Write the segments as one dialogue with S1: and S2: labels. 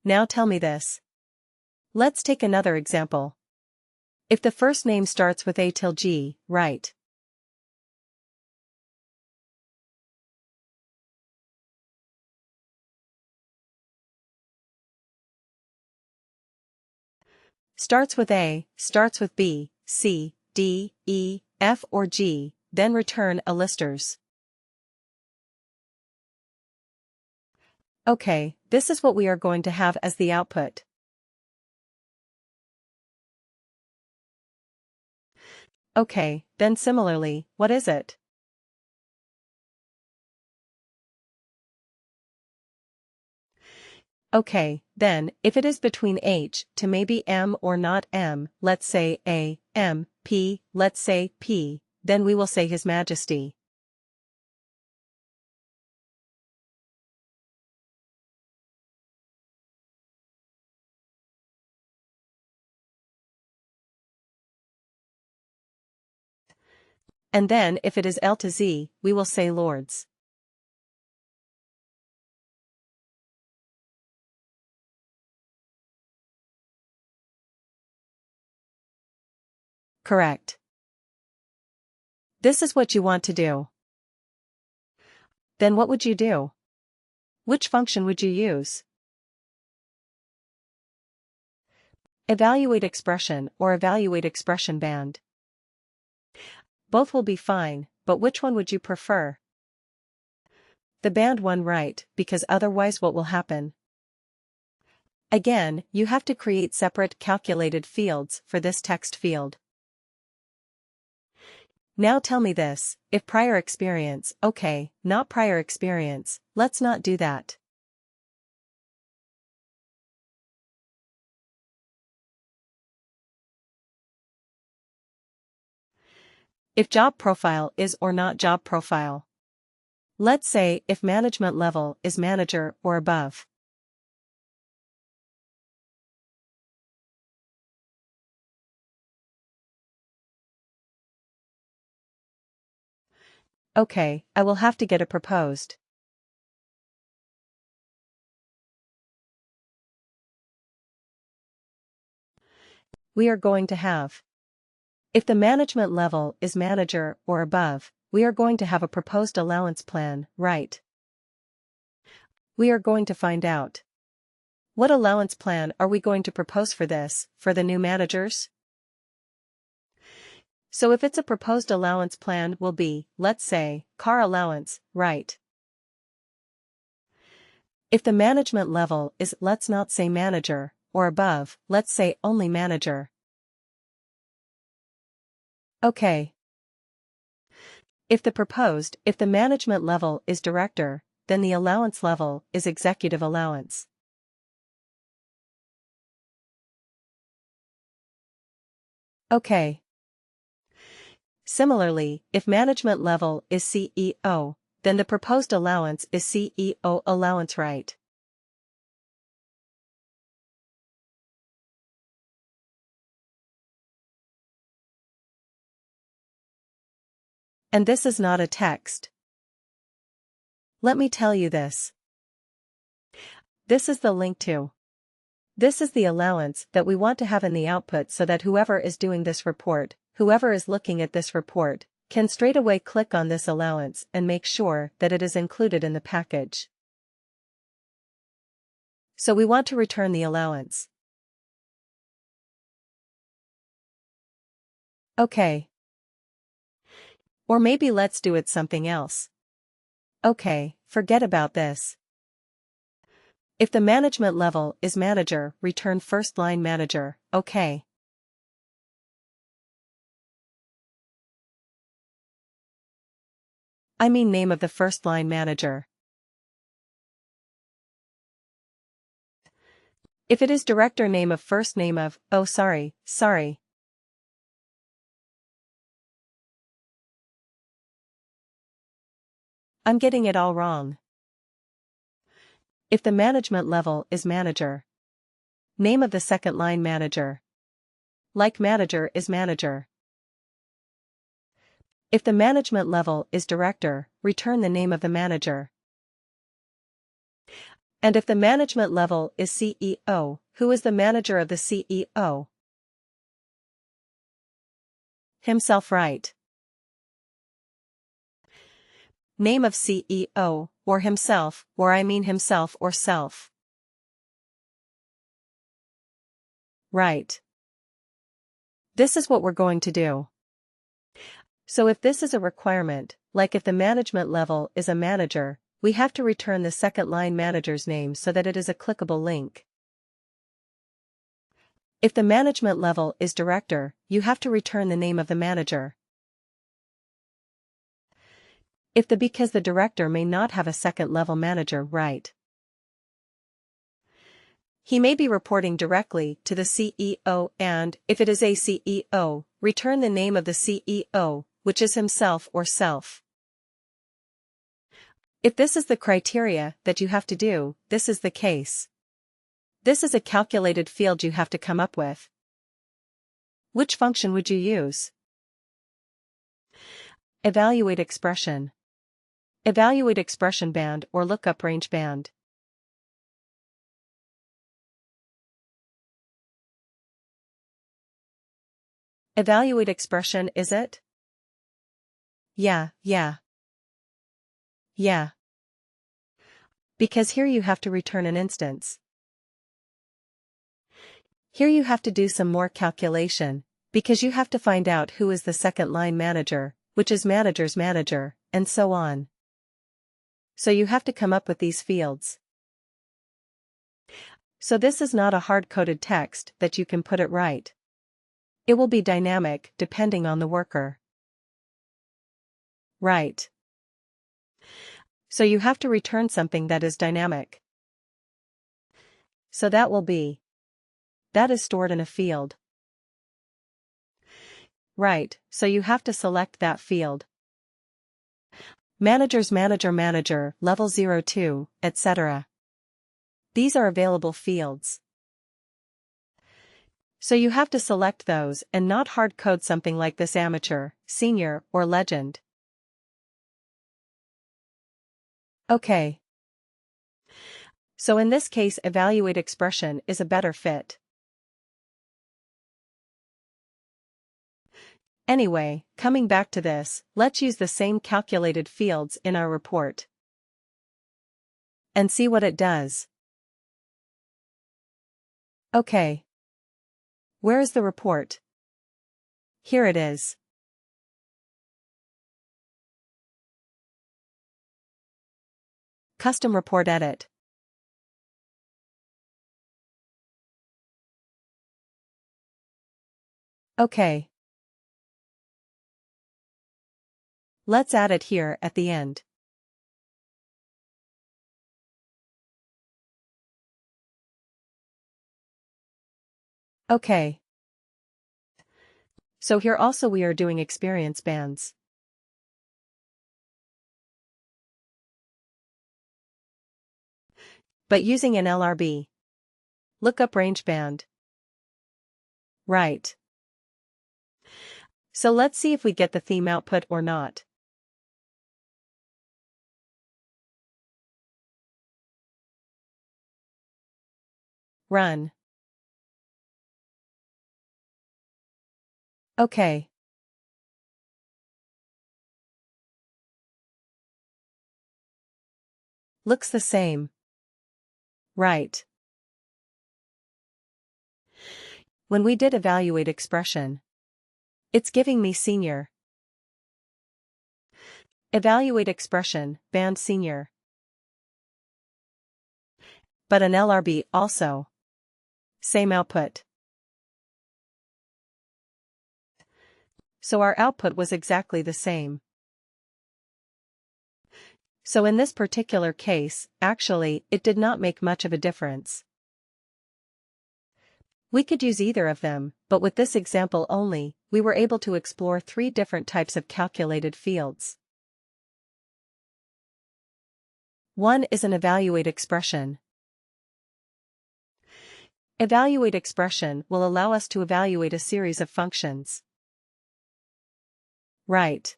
S1: Now tell me this. Let's take another example. If the first name starts with A till G, write starts with A, starts with B, C, D, E, F or G, then return a listers. Okay, this is what we are going to have as the output. Okay, then similarly, what is it? Okay, then, if it is between H to maybe M or not M, let's say A, M, P, let's say P, then we will say His Majesty. And then if it is L to Z, we will say Lords. Correct. This is what you want to do. Then what would you do? Which function would you use? Evaluate expression or evaluate expression band. Both will be fine, but which one would you prefer? The band one, right, because otherwise what will happen? Again, you have to create separate calculated fields for this text field. Now tell me this, if prior experience, okay, not prior experience, let's not do that. If job profile is or not job profile. Let's say if management level is manager or above. Okay, I will have to get a proposed. We are going to have. If the management level is manager or above, we are going to have a proposed allowance plan, right? We are going to find out. What allowance plan are we going to propose for this, for the new managers? So if it's a proposed allowance plan will be, let's say, car allowance, right? If the management level is, let's not say manager, or above, let's say only manager. Okay. If the management level is director, then the allowance level is executive allowance. Okay. Similarly, if management level is CEO, then the proposed allowance is CEO allowance, right? And this is not a text. Let me tell you this. This is the link to. This is the allowance that we want to have in the output so that whoever is doing this report, whoever is looking at this report, can straight away click on this allowance and make sure that it is included in the package. So we want to return the allowance. Okay. Or maybe let's do it something else. Okay, forget about this. If the management level is manager, return first line manager, okay. I mean name of the first line manager. If it is director, name of first name of, oh sorry. I'm getting it all wrong. If the management level is manager. Name of the second line manager. Like manager is manager. If the management level is director, return the name of the manager. And if the management level is CEO, who is the manager of the CEO? Himself, right? Name of CEO, or himself, or I mean himself or self. Right. This is what we're going to do. So if this is a requirement, like if the management level is a manager, we have to return the second line manager's name so that it is a clickable link. If the management level is director, you have to return the name of the manager. Because the director may not have a second level manager, right? He may be reporting directly to the CEO, and, if it is a CEO, return the name of the CEO, which is himself or self. If this is the criteria that you have to do, this is the case. This is a calculated field you have to come up with. Which function would you use? Evaluate expression. Evaluate expression band or lookup range band. Evaluate expression, is it? Yeah. Because here you have to return an instance. Here you have to do some more calculation, because you have to find out who is the second line manager, which is manager's manager, and so on. So you have to come up with these fields. So this is not a hard-coded text that you can put it right. It will be dynamic depending on the worker. Right. So you have to return something that is dynamic. So that will be. That is stored in a field. Right, so you have to select that field. Managers manager, level 02, etc. These are available fields. So you have to select those and not hard code something like this: amateur, senior, or legend. Okay. So in this case, evaluate expression is a better fit. Anyway, coming back to this, let's use the same calculated fields in our report. And see what it does. Okay. Where is the report? Here it is. Custom report edit. Okay. Let's add it here at the end. Okay. So here also we are doing experience bands. But using an LRB. Lookup range band. Right. So let's see if we get the theme output or not. Run. Okay. Looks the same. Right. When we did evaluate expression, it's giving me senior. Evaluate expression, band senior. But an LRB also. Same output. So our output was exactly the same. So in this particular case, actually, it did not make much of a difference. We could use either of them, but with this example only, we were able to explore 3 different types of calculated fields. One is an evaluate expression. Evaluate expression will allow us to evaluate a series of functions. Right.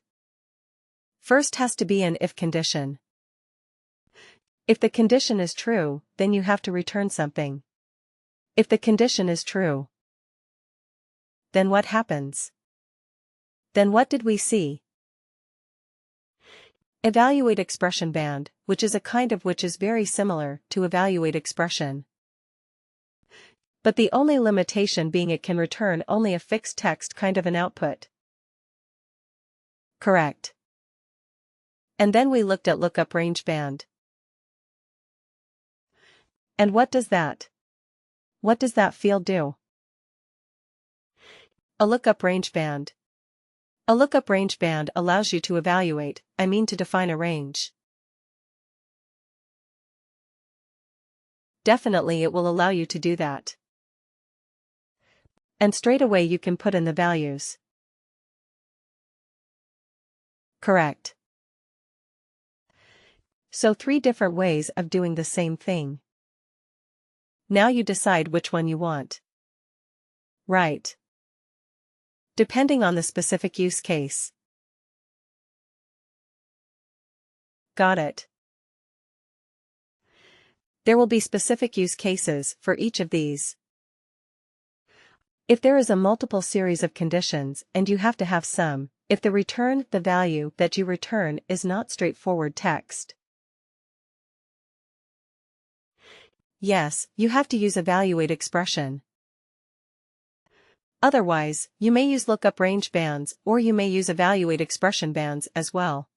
S1: First has to be an if condition. If the condition is true, then you have to return something. If the condition is true, then what happens? Then what did we see? Evaluate expression band, which is a kind of which is very similar to evaluate expression. But the only limitation being it can return only a fixed text kind of an output. Correct. And then we looked at lookup range band. And what does that? What does that field do? A lookup range band. A lookup range band allows you to evaluate, to define a range. Definitely it will allow you to do that. And straight away you can put in the values. Correct. So 3 different ways of doing the same thing. Now you decide which one you want. Right. Depending on the specific use case. Got it. There will be specific use cases for each of these. If there is a multiple series of conditions and you have to have some, if the value that you return is not straightforward text. Yes, you have to use evaluate expression. Otherwise, you may use lookup range bands or you may use evaluate expression bands as well.